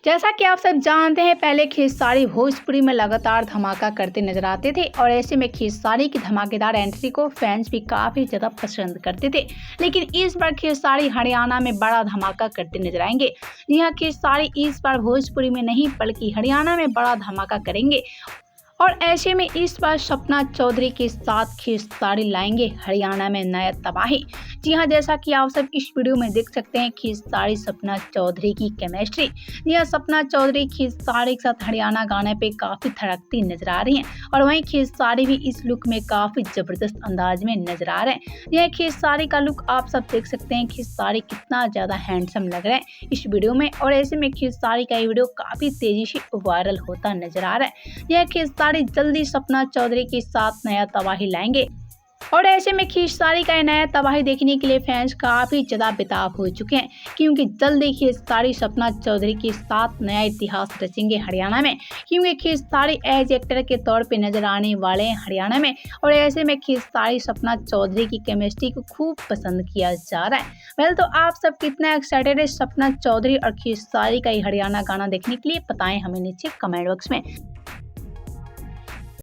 जैसा कि आप सब जानते हैं, पहले खेसारी भोजपुरी में लगातार धमाका करते नजर आते थे और ऐसे में खेसारी की धमाकेदार एंट्री को फैंस भी काफ़ी ज़्यादा पसंद करते थे। लेकिन इस बार खेसारी हरियाणा में बड़ा धमाका करते नजर आएंगे। जी हाँ, खेसारी इस बार भोजपुरी में नहीं बल्कि हरियाणा में बड़ा धमाका करेंगे और ऐसे में इस बार सपना चौधरी के साथ खेसारी लाएंगे हरियाणा में नया तबाही। जी हाँ, जैसा कि आप सब इस वीडियो में देख सकते हैं, खेसारी सपना चौधरी की केमिस्ट्री। जी हाँ, सपना चौधरी खेसारी के साथ हरियाणा गाने पे काफ़ी धड़कती नजर आ रही हैं और वहीं खेसारी भी इस लुक में काफ़ी ज़बरदस्त अंदाज में नजर आ रहे हैं। यह खेसारी का लुक आप सब देख सकते हैं, खेसारी कितना ज़्यादा हैंडसम लग रहे हैं इस वीडियो में और ऐसे में खेसारी का ये वीडियो काफ़ी तेज़ी से वायरल होता नजर आ रहा है। यह खेसारी जल्दी सपना चौधरी के साथ नया तबाही लाएंगे और ऐसे में खेसारी का नया तबाही देखने के लिए फैंस काफ़ी ज़्यादा बेताब हो चुके हैं, क्योंकि जल्दी खेसारी सपना चौधरी के साथ नया इतिहास रचेंगे हरियाणा में। क्योंकि खेसारी एज एक्टर के तौर पे नजर आने वाले हैं हरियाणा में और ऐसे में खेसारी सपना चौधरी की केमिस्ट्री को खूब पसंद किया जा रहा है। वेल, तो आप सब कितना एक्साइटेड है सपना चौधरी और खेसारी का ये हरियाणा गाना देखने के लिए? बताएं हमें नीचे कमेंट बॉक्स में।